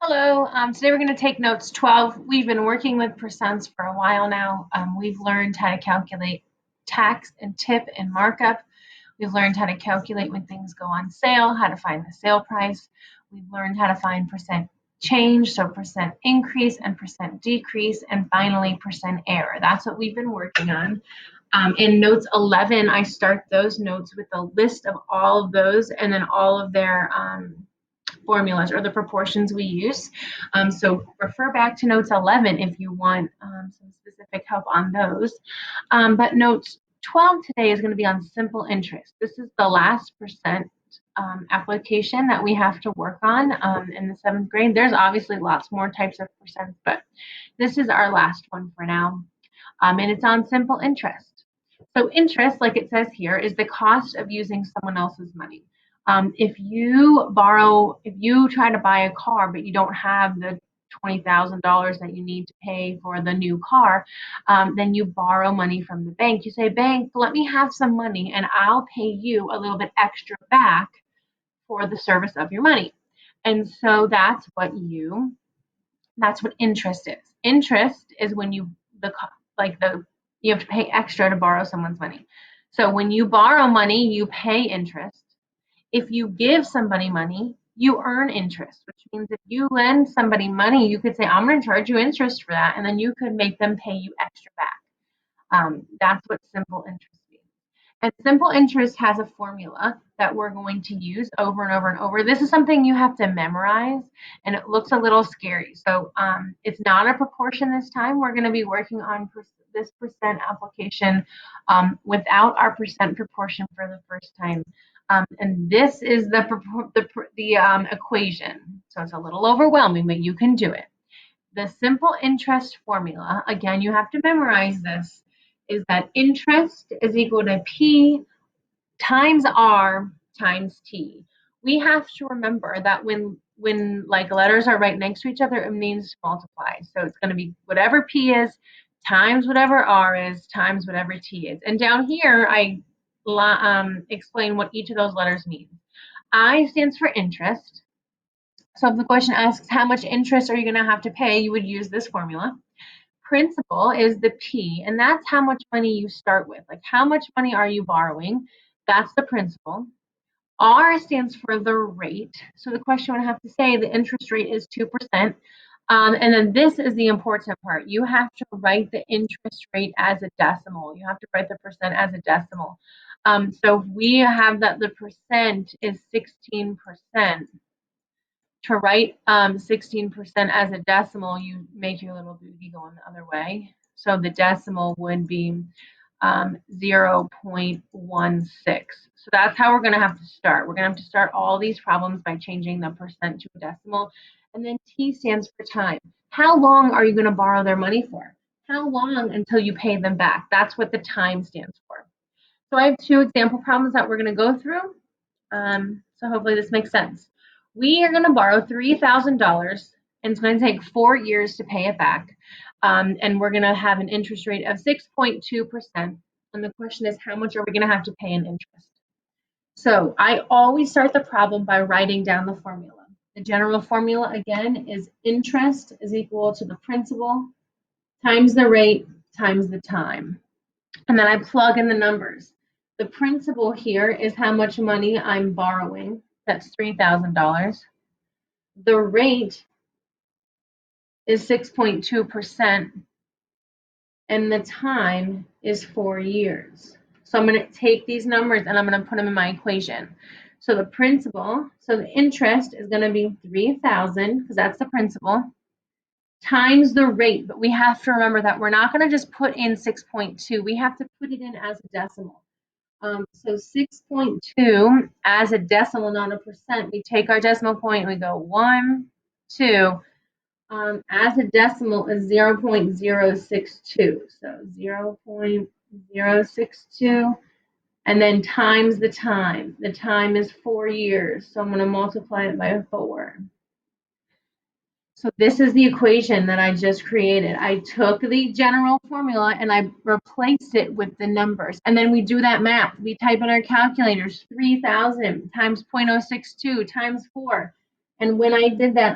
Hello. Today we're going to take notes 12. We've been working with percents for a while now. We've learned how to calculate tax and tip and markup. We've learned how to calculate when things go on sale, how to find the sale price. We've learned how to find percent change, so percent increase and percent decrease, and finally percent error. That's what we've been working on. In notes 11, I start those notes with a list of all of those and then all of their formulas or the proportions we use. So refer back to notes 11 if you want some specific help on those. But notes 12 today is going to be on simple interest. This is the last percent application that we have to work on in the 7th grade. There's obviously lots more types of percents, but this is our last one for now. And it's on simple interest. So interest, like it says here, is the cost of using someone else's money. If you try to buy a car, but you don't have the $20,000 that you need to pay for the new car, then you borrow money from the bank. You say, bank, let me have some money and I'll pay you a little bit extra back for the service of your money. And so that's what interest is. Interest is when you have to pay extra to borrow someone's money. So when you borrow money, you pay interest. If you give somebody money, you earn interest, which means if you lend somebody money, you could say, I'm going to charge you interest for that, and then you could make them pay you extra back. That's what simple interest means. And simple interest has a formula that we're going to use over and over and over. This is something you have to memorize, and it looks a little scary. So it's not a proportion this time. We're going to be working on this percent application without our percent proportion for the first time. And this is the equation. So it's a little overwhelming, but you can do it. The simple interest formula, again, you have to memorize this, is that interest is equal to P times R times T. We have to remember that when like letters are right next to each other, it means to multiply. So it's going to be whatever P is times whatever R is times whatever T is. And down here, I explain what each of those letters means. I stands for interest. So if the question asks how much interest are you going to have to pay, you would use this formula. Principal is the P, and that's how much money you start with. Like how much money are you borrowing? That's the principal. R stands for the rate. So the question would have to say the interest rate is 2%. And then this is the important part. You have to write the interest rate as a decimal. You have to write the percent as a decimal. So if we have that the percent is 16%. To write 16% as a decimal, you make your little boogie going the other way. So the decimal would be 0.16. So that's how we're going to have to start. We're going to have to start all these problems by changing the percent to a decimal. And then T stands for time. How long are you going to borrow their money for? How long until you pay them back? That's what the time stands for. So I have 2 example problems that we're going to go through. So hopefully this makes sense. We are going to borrow $3,000, and it's going to take 4 years to pay it back. And we're going to have an interest rate of 6.2%. And the question is, how much are we going to have to pay in interest? So I always start the problem by writing down the formula. The general formula, again, is interest is equal to the principal times the rate times the time. And then I plug in the numbers. The principal here is how much money I'm borrowing. That's $3,000. The rate is 6.2%, and the time is 4 years. So I'm going to take these numbers and I'm going to put them in my equation. So the principal, so the interest is going to be 3,000 because that's the principal, times the rate. But we have to remember that we're not going to just put in 6.2. We have to put it in as a decimal. So 6.2 as a decimal, not a percent. We take our decimal point and we go 1, 2. As a decimal is 0.062. So 0.062. And then times the time. The time is 4 years. So I'm going to multiply it by 4. So this is the equation that I just created. I took the general formula and I replaced it with the numbers. And then we do that math. We type in our calculators, 3,000 times 0.062 times 4. And when I did that,